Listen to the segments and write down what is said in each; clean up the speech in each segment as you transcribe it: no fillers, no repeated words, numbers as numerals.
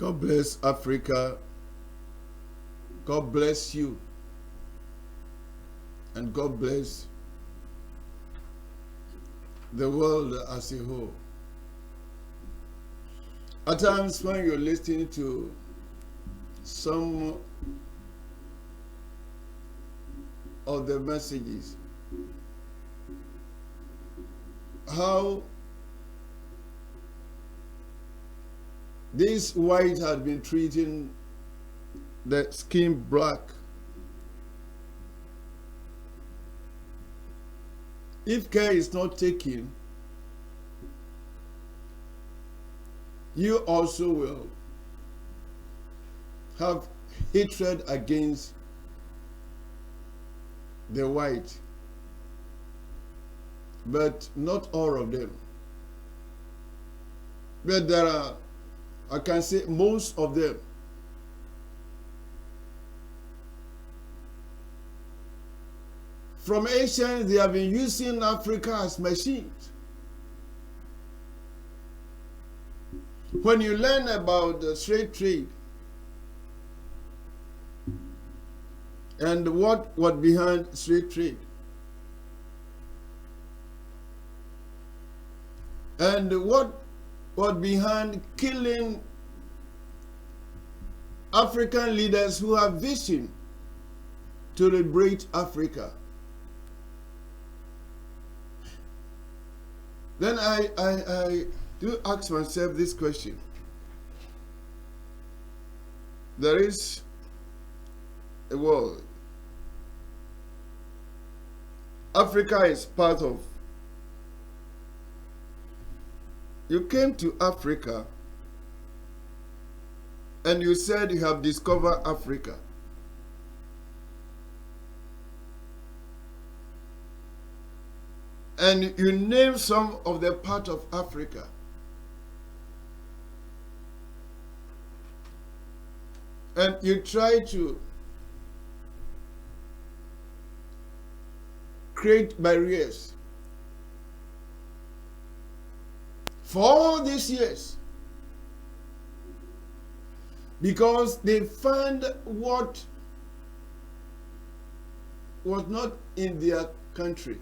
God bless Africa. God bless you. And God bless the world as a whole. At times when you're listening to some of the messages, how this white had been treating the skin black. If care is not taken, you also will have hatred against the white, but not all of them. But there are, I can say, most of them. From ancient, they have been using Africa as machines. When you learn about the slave trade and what behind slave trade, and what behind killing African leaders who have vision to liberate Africa, then I do ask myself this question. There is a world. Africa is part of. You came to Africa and you said you have discovered Africa. And you name some of the part of Africa. And you try to create barriers. For all these years. Because they found what was not in their country.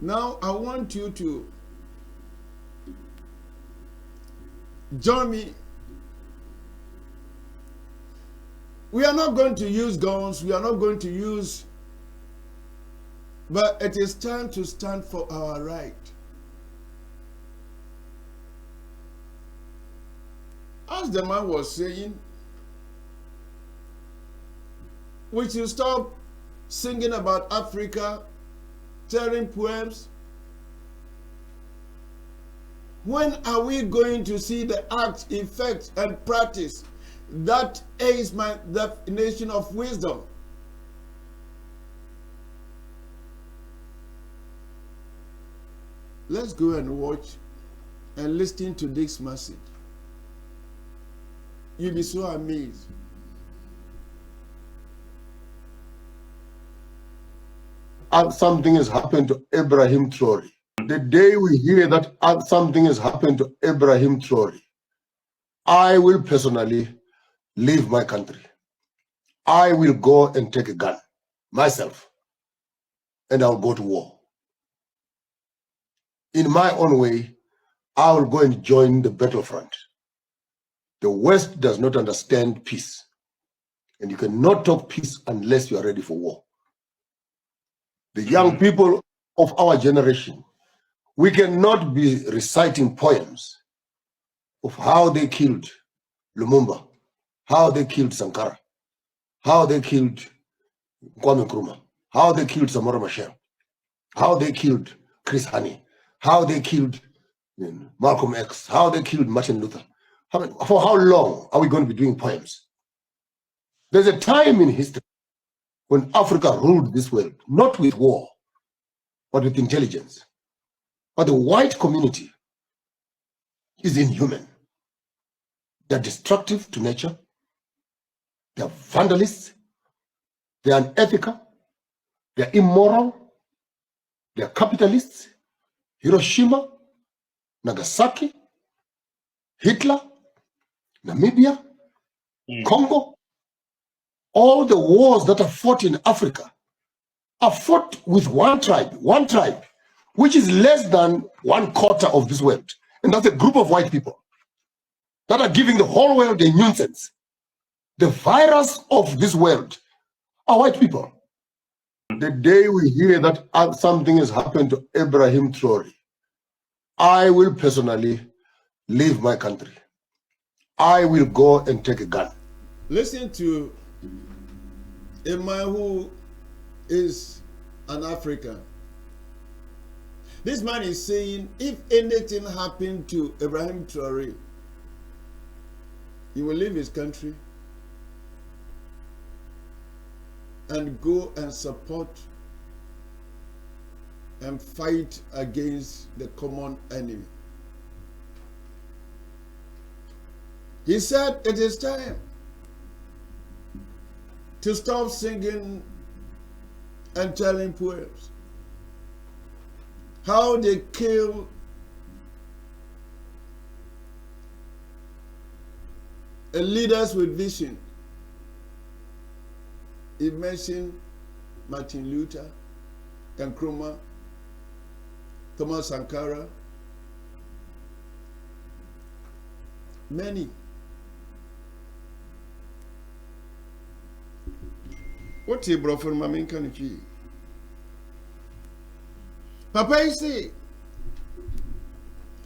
Now I want you to join me. We are not going to use guns, we are not going to use, but it is time to stand for our right. As the man was saying, we should stop singing about Africa, telling poems. When are we going to see the act, effect, and practice? That is my definition of wisdom. Let's go and watch and listen to this message. You'll be so amazed. And something has happened to Ibrahim Traoré. The day we hear that something has happened to Ibrahim Traoré, I will personally leave my country. I will go and take a gun myself, and I'll go to war. In my own way, I will go and join the battlefront. The West does not understand peace, and you cannot talk peace unless you are ready for war. The young people of our generation, we cannot be reciting poems of how they killed Lumumba, how they killed Sankara, how they killed Kwame Nkrumah, how they killed Samora Machel, how they killed Chris Hani, how they killed Malcolm X, how they killed Martin Luther. For how long are we going to be doing poems? There's a time in history when Africa ruled this world, not with war, but with intelligence. But the white community is inhuman. They're destructive to nature. They're vandalists. They're unethical. They're immoral. They're capitalists. Hiroshima, Nagasaki, Hitler, Namibia, Congo, all the wars that are fought in Africa are fought with one tribe, which is less than 1/4 of this world. And that's a group of white people that are giving the whole world a nuisance. The virus of this world are white people. The day we hear that something has happened to Ibrahim Traoré, I will personally leave my country. I will go and take a gun. Listen to a man who is an African. This man is saying if anything happened to Ibrahim Traoré, he will leave his country and go and support and fight against the common enemy. He said it is time to stop singing and telling poems. How they kill leaders with vision. He mentioned Martin Luther, Nkrumah, Thomas Sankara, many. What he brought from Mamin Kanichi? Papa yi say,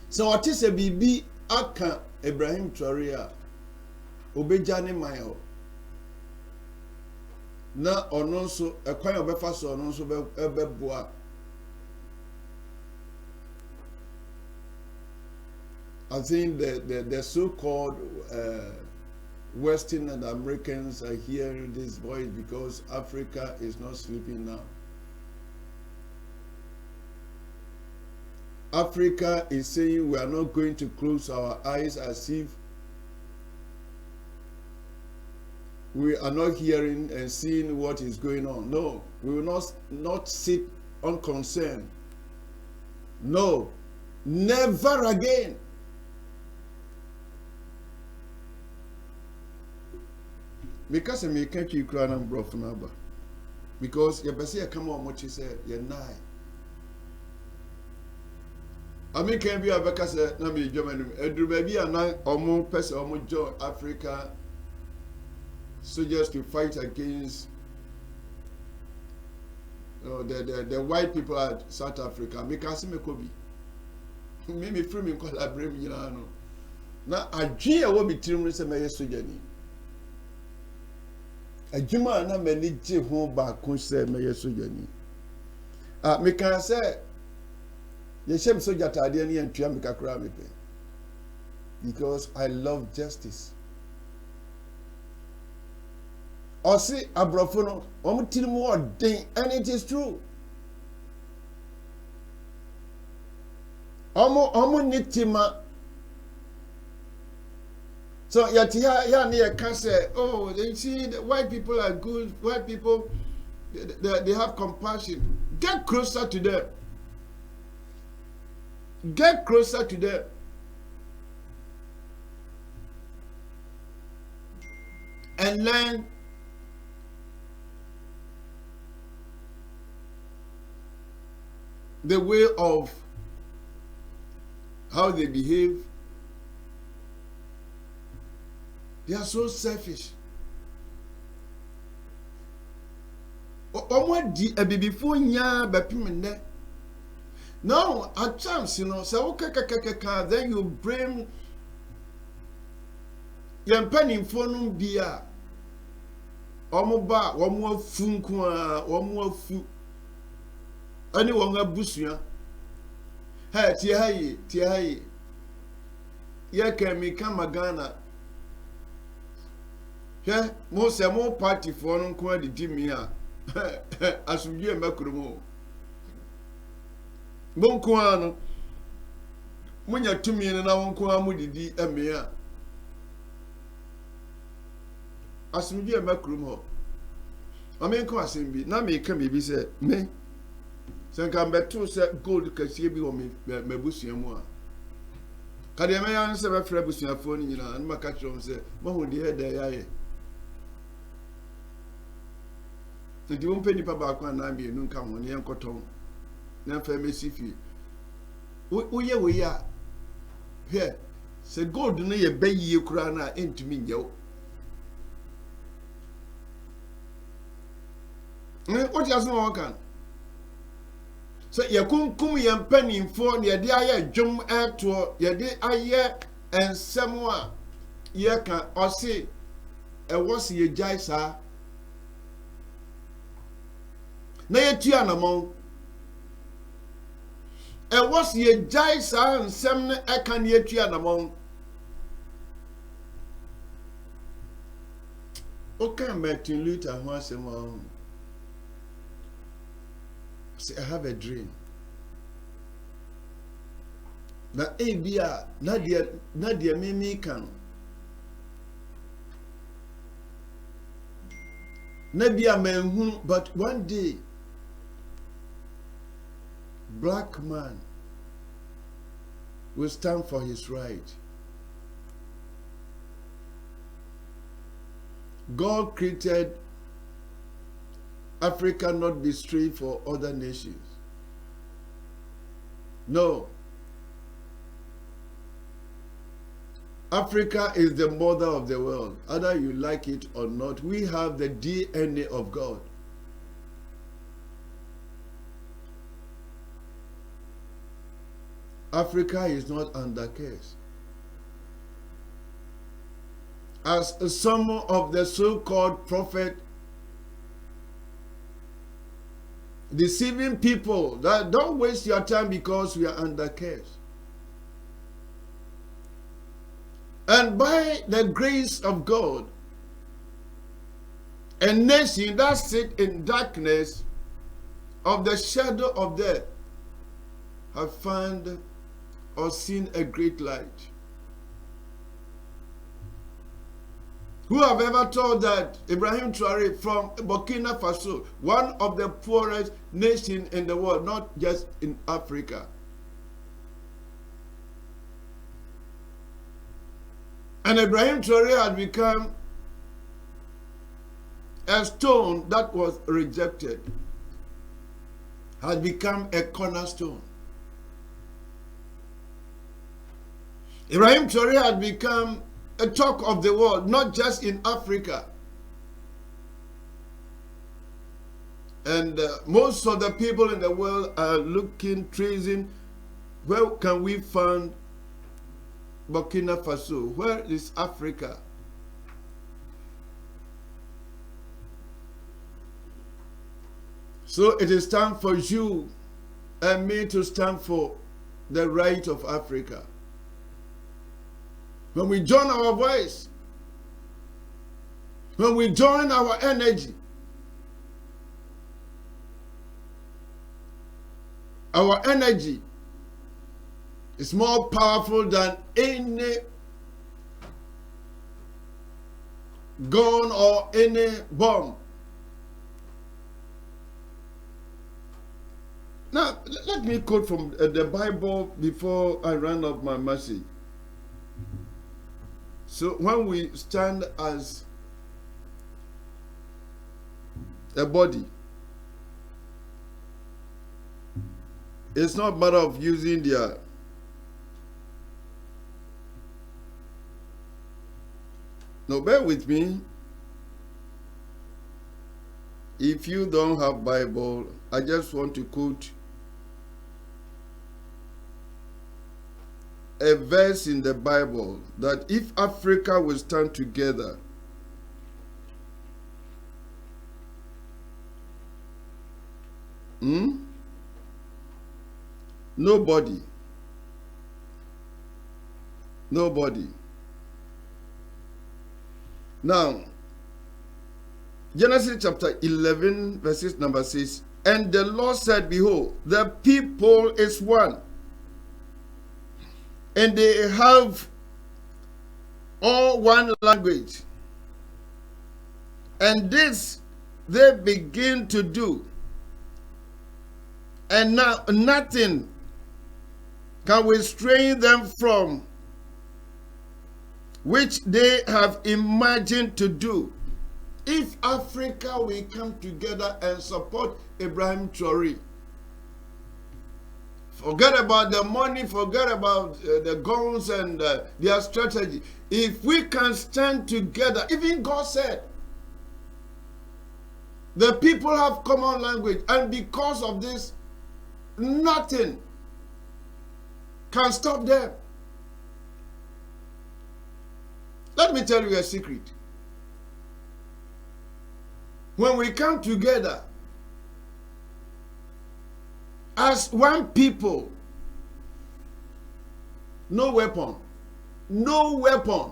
so what is a bibi aka Ibrahim Traoré a obeja ne man na ono nso ekwan obefa so ono nso beboa. I think the so-called Western and Americans are hearing this voice because Africa is not sleeping now. Africa is saying we are not going to close our eyes as if we are not hearing and seeing what is going on. No, we will not sit unconcerned. No, never again. Because I can't you cry and bro for number. Because your best come on what you said, you're nine. I mean, can be a because na me German. Edru baby and I almost person almost join Africa soldiers to fight against the white people at South Africa. Me can see me Kobe. Me free me call Ibrahim you know. Na adwin a wo bitirim se me soldier ni. Adwuma na me ni je ho ba ko se me soldier ni. Me can say Yeshem soldier tade ni entua me kakra me pe. Because I love justice. Or see abrofo no, omo tirimu odin and it is true. Omo nitima. So ya ni can say, oh, they see the white people are good, white people they have compassion. Get closer to them. Get closer to them. And learn the way of how they behave. They are so selfish. Omo di ebibifo nya bapimene. No, a chance, you know, so okay, then you bring your penny for no beer. Omoba, one more funqua, one more fu. Anyone a bushia. Hey, Tiahi. Ya can me come a Ghana. Yeah, most a more party for no quality Jimmy. As we hear Macrumo. Bonquano Munya to me and I won't call Mudi Emea. As we hear Macrumo. I mean, Quasim be, now may come be said, me. sɛ nka mbɛto sɛ gold kɛseɛ bi wɔ m'abusua mu a kadeɛ mɛyɛ no sɛ bɛfrɛ abusuafoɔ no nyinaa no maka kyerɛ m sɛ mahu deɛ ɛda yɛayɛ nti wompɛ nnipa baako anaa mmienu nka ho ne yɛnkɔtɔn na mfa mɛsi fie woyɛ wei a hwɛ sɛ gold no yɛ bɛyie koraa no a ɛntumi nyɛ wo wote ase ma wɔka no sɛ yɛkunkum yɛn mpanimfoɔ na yɛde ayɛ dwom ɛtoɔ yɛde ayɛ nsɛm a yɛka ɔse ɛwɔ se yɛgyae saa na yɛtua anamɔn ɛwɔ se yɛgyae saa nsɛm no ɛka ne yɛtua anamɔn woka Martin Luther ho asɛm a say I have a dream. Na ebia nadia mimi kan. Nabia menhu, but one day black man will stand for his right. God created Africa not be straight for other nations. No. Africa is the mother of the world. Either you like it or not, we have the DNA of God. Africa is not under curse. As some of the so-called prophets deceiving people, that don't waste your time because we are under curse. And by the grace of God, a nation that sit in darkness of the shadow of death have found or seen a great light. Who have ever thought that Ibrahim Traoré from Burkina Faso, one of the poorest nations in the world, not just in Africa, and Ibrahim Traoré had become a stone that was rejected, had become a cornerstone. Ibrahim Traoré had become a talk of the world, not just in Africa. And most of the people in the world are looking, tracing, where can we find Burkina Faso? Where is Africa? So it is time for you and me to stand for the right of Africa. When we join our voice, when we join our energy, is more powerful than any gun or any bomb. Now, let me quote from the Bible before I run off my message. So when we stand as a body, it's not a matter of using their no, bear with me. If you don't have Bible, I just want to quote a verse in the Bible that if Africa will stand together, nobody. Now, Genesis chapter 11, verses number 6, and the Lord said, behold, the people is one, and they have all one language. And this they begin to do. And now nothing can restrain them from which they have imagined to do. If Africa will come together and support Ibrahim Traoré, forget about the money, forget about the guns and their strategy. If we can stand together, even God said, the people have common language, and because of this, nothing can stop them. Let me tell you a secret. When we come together as one people, no weapon, no weapon.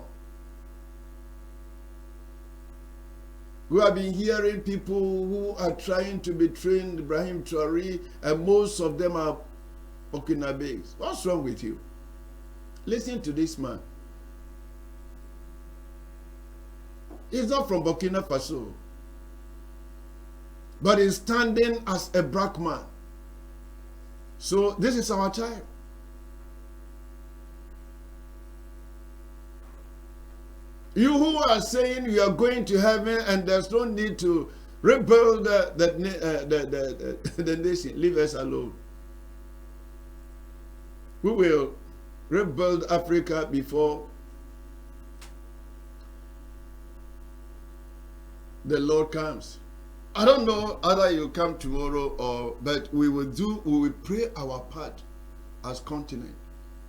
We have been hearing people who are trying to betray Ibrahim Traoré, and most of them are Burkinabés. What's wrong with you? Listen to this man. He's not from Burkina Faso, but he's standing as a black man. So this is our time. You who are saying you are going to heaven and there's no need to rebuild the nation, leave us alone. We will rebuild Africa before the Lord comes. I don't know whether you come tomorrow but we will pray our part as continent.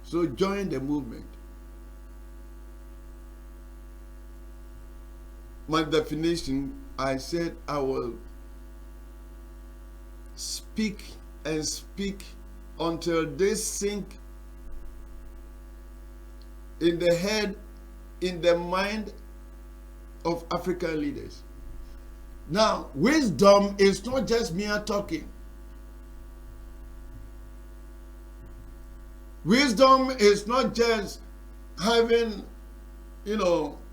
So join the movement. My definition, I said I will speak and speak until they sink in the head, in the mind of African leaders. Now, wisdom is not just mere talking. Wisdom is not just having,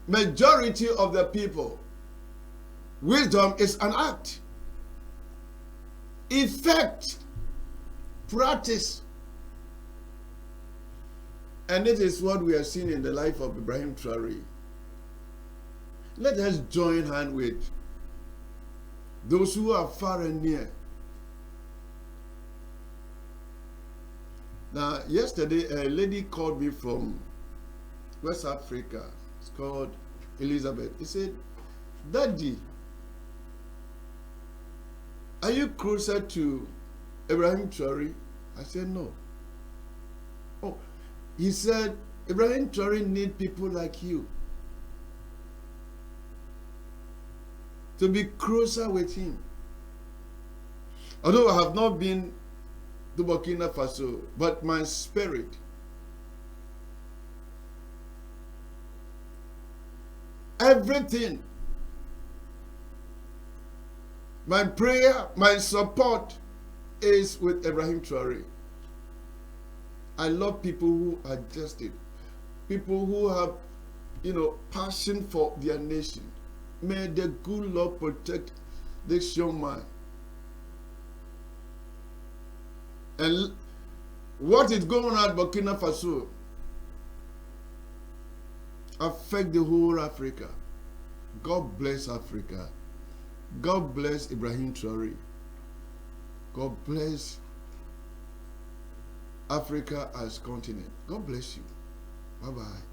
majority of the people. Wisdom is an act. Effect, practice. And it is what we are seeing in the life of Ibrahim Traoré. Let us join hands with those who are far and near. Now, yesterday, a lady called me from West Africa. It's called Elizabeth. He said, Daddy, are you closer to Ibrahim Traoré? I said, no. Oh, he said, Ibrahim Traoré needs people like you to be closer with him. Although I have not been to Burkina Faso, but my spirit, everything, my prayer, my support is with Ibrahim Traoré. I love people who are just it, people who have, passion for their nation. May the good Lord protect this young man. And what is going on at Burkina Faso affect the whole Africa. God bless Africa. God bless Ibrahim Traoré. God bless Africa as continent. God bless you. Bye-bye.